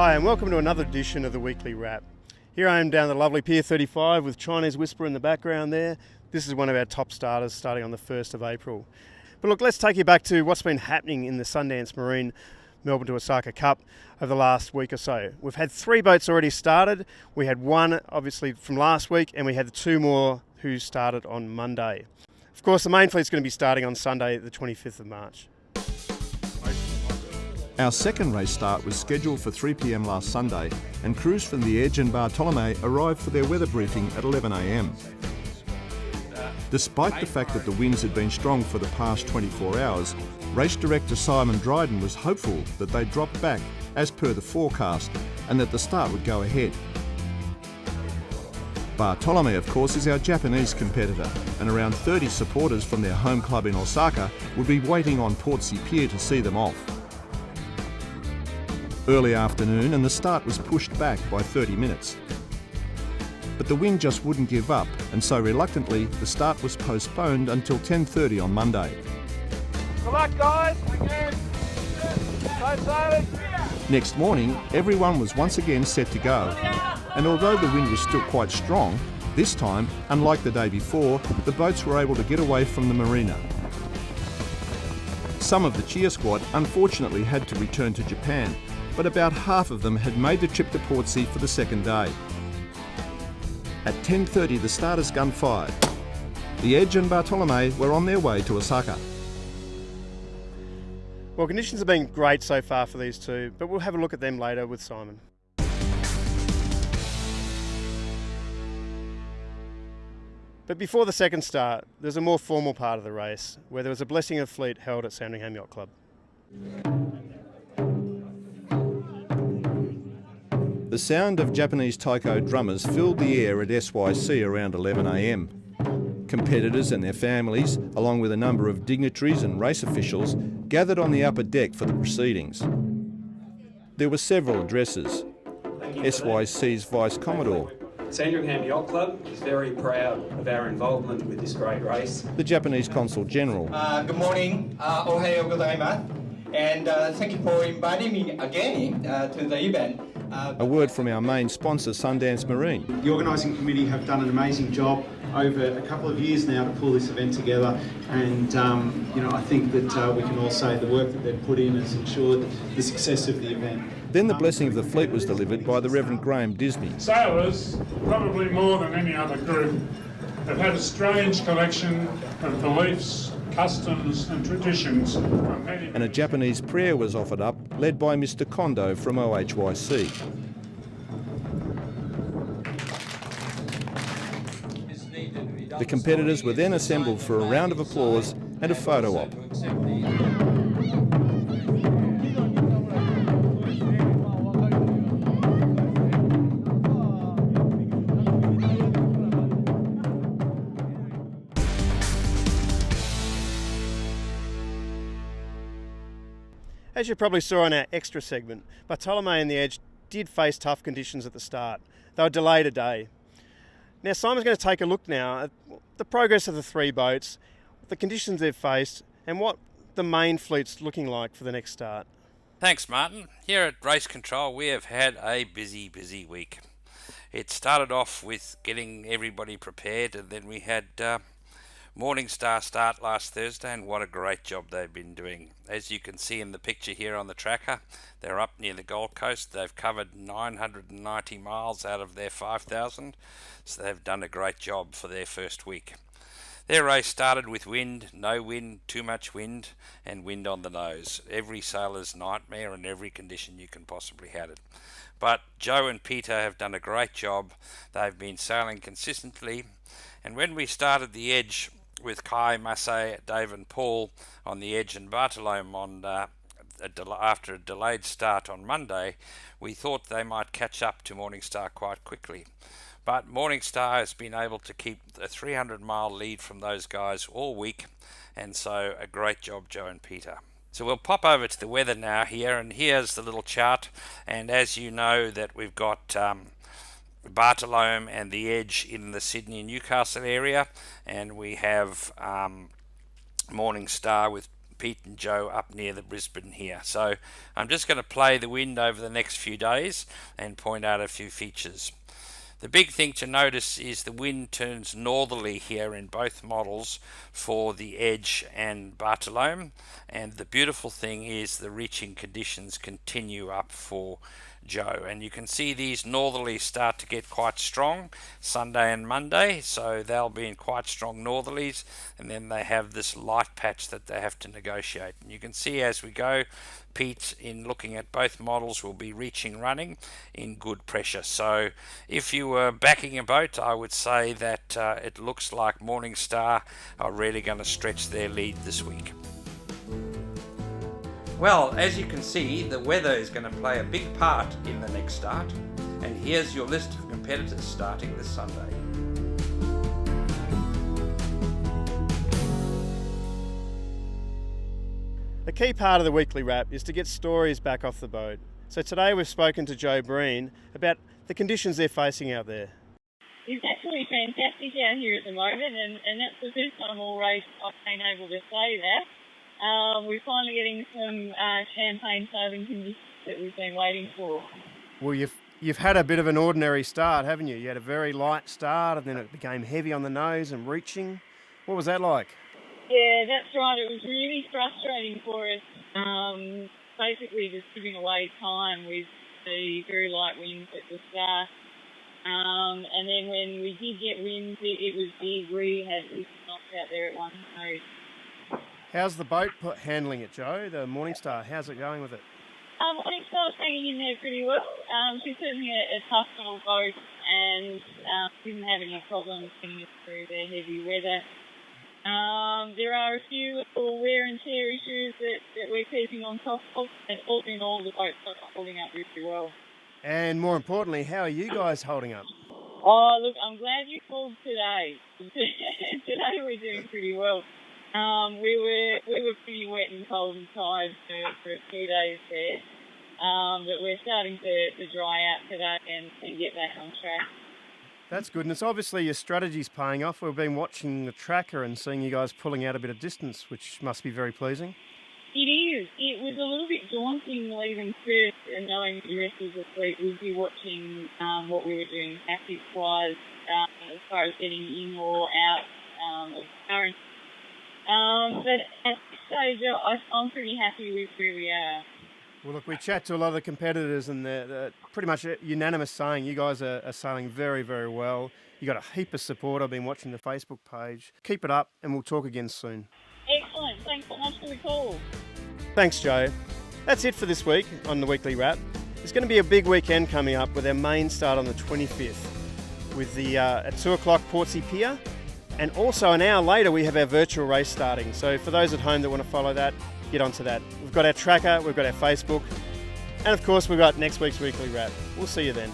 Hi and welcome to another edition of the Weekly Wrap. Here I am down the lovely Pier 35 with Chinese Whisper in the background there. This is one of our top starters starting on the 1st of April. But look, let's take you back to what's been happening in the Sundance Marine Melbourne to Osaka Cup over the last week or so. We've had 3 boats already started. We had one obviously from last week and we had 2 more who started on Monday. Of course, the main fleet's going to be starting on Sunday the 25th of March. Our second race start was scheduled for 3 p.m. last Sunday, and crews from the Edge and Bartolome arrived for their weather briefing at 11 a.m. Despite the fact that the winds had been strong for the past 24 hours, race director Simon Dryden was hopeful that they'd drop back as per the forecast and that the start would go ahead. Bartolome, of course, is our Japanese competitor, and around 30 supporters from their home club in Osaka would be waiting on Portsea Pier to see them off. Early afternoon and the start was pushed back by 30 minutes. But the wind just wouldn't give up, and so reluctantly the start was postponed until 10:30 on Monday. Good luck, guys. Again. Next morning, everyone was once again set to go. And although the wind was still quite strong, this time, unlike the day before, the boats were able to get away from the marina. Some of the cheer squad unfortunately had to return to Japan, but about half of them had made the trip to Portsea for the second day. At 10:30 the starter's gun fired. The Edge and Bartolome were on their way to Osaka. Well, conditions have been great so far for these two, but we'll have a look at them later with Simon. But before the second start, there's a more formal part of the race, where there was a blessing of fleet held at Sandringham Yacht Club. The sound of Japanese taiko drummers filled the air at SYC around 11 a.m. Competitors and their families, along with a number of dignitaries and race officials, gathered on the upper deck for the proceedings. There were several addresses. SYC's Vice Commodore, Sandringham Yacht Club is very proud of our involvement with this great race. the Japanese Consul General, Good morning, ohayo gozaimasu, and thank you for inviting me again to the event. a word from our main sponsor Sundance Marine, The organising committee have done an amazing job over a couple of years now to pull this event together, and I think that we can all say the work that they've put in has ensured the success of the event. Then the blessing of the fleet was delivered by the Reverend Graham Disney. Sailors, probably more than any other group, have had a strange collection of beliefs, customs and traditions from many... And a Japanese prayer was offered up, led by Mr. Kondo from OHYC. The competitors were then assembled for a round of applause and a photo op. As you probably saw in our extra segment, Bartolome and the Edge did face tough conditions at the start. They were delayed a day. Now Simon's going to take a look now at the progress of the 3 boats, the conditions they've faced, and what the main fleet's looking like for the next start. Thanks, Martin. Here at Race Control, we have had a busy week. It started off with getting everybody prepared, and then we had Morningstar start last Thursday, and what a great job they've been doing. As you can see in the picture here on the tracker, they're up near the Gold Coast. They've covered 990 miles out of their 5,000, so they've done a great job for their first week. Their race started with wind, no wind, too much wind, and wind on the nose. Every sailor's nightmare and every condition you can possibly have it. But Joe and Peter have done a great job. They've been sailing consistently, and when we started the Edge with Kai, Massey, Dave and Paul on the Edge and Bartolome on after a delayed start on Monday, we thought they might catch up to Morningstar quite quickly. But Morningstar has been able to keep a 300-mile lead from those guys all week, and so a great job, Joe and Peter. So we'll pop over to the weather now here, and here's the little chart. And as you know that we've got Bartolome and the Edge in the Sydney and Newcastle area, and we have Morningstar with Pete and Joe up near the Brisbane here. So I'm just going to play the wind over the next few days and point out a few features. The big thing to notice is the wind turns northerly here in both models for the Edge and Bartolome, and the beautiful thing is the reaching conditions continue up for Joe, and you can see these northerlies start to get quite strong Sunday and Monday, so they'll be in quite strong northerlies, and then they have this light patch that they have to negotiate. And you can see as we go, Pete, in looking at both models, will be reaching running in good pressure. So if you were backing a boat, I would say that it looks like Morningstar are really going to stretch their lead this week. Well, as you can see, the weather is going to play a big part in the next start, and here's your list of competitors starting this Sunday. The key part of the weekly wrap is to get stories back off the boat. So today we've spoken to Joe Breen about the conditions they're facing out there. It's actually fantastic out here at the moment, and that's the first time all race I've been able to say that. We're finally getting some champagne sailing conditions that we've been waiting for. Well, you've had a bit of an ordinary start, haven't you? You had a very light start and then it became heavy on the nose and reaching. What was that like? Yeah, that's right. It was really frustrating for us. Basically just giving away time with the very light winds at the start. And then when we did get winds, it was big. We had this knocked out there at one stage. How's the boat handling it, Joe? The Morningstar, how's it going with it? Morningstar's hanging in there pretty well. She's certainly a tough little boat and didn't have any problems getting us through the heavy weather. There are a few little wear and tear issues that we're keeping on top of, and all in all, the boat's holding up really well. And more importantly, how are you guys holding up? Oh, look, I'm glad you called today. Today we're doing pretty well. We were pretty wet and cold and tired for a few days there, but we're starting to dry out today and get back on track. That's good, and it's obviously your strategy's paying off. We've been watching the tracker and seeing you guys pulling out a bit of distance, which must be very pleasing. It is. It was a little bit daunting leaving first and knowing the rest of the fleet would be watching what we were doing tactics-wise as far as getting in or out of current. But at this stage, I'm pretty happy with where we are. Well, look, we chat to a lot of the competitors and they're pretty much unanimous saying you guys are sailing very, very well. You got a heap of support. I've been watching the Facebook page. Keep it up and we'll talk again soon. Excellent. Thanks so much for the call. Thanks, Joe. That's it for this week on the Weekly Wrap. There's going to be a big weekend coming up with our main start on the 25th with the at 2 o'clock Portsea Pier. And also an hour later, we have our virtual race starting. So for those at home that want to follow that, get onto that. We've got our tracker, we've got our Facebook, and of course, we've got next week's Weekly Wrap. We'll see you then.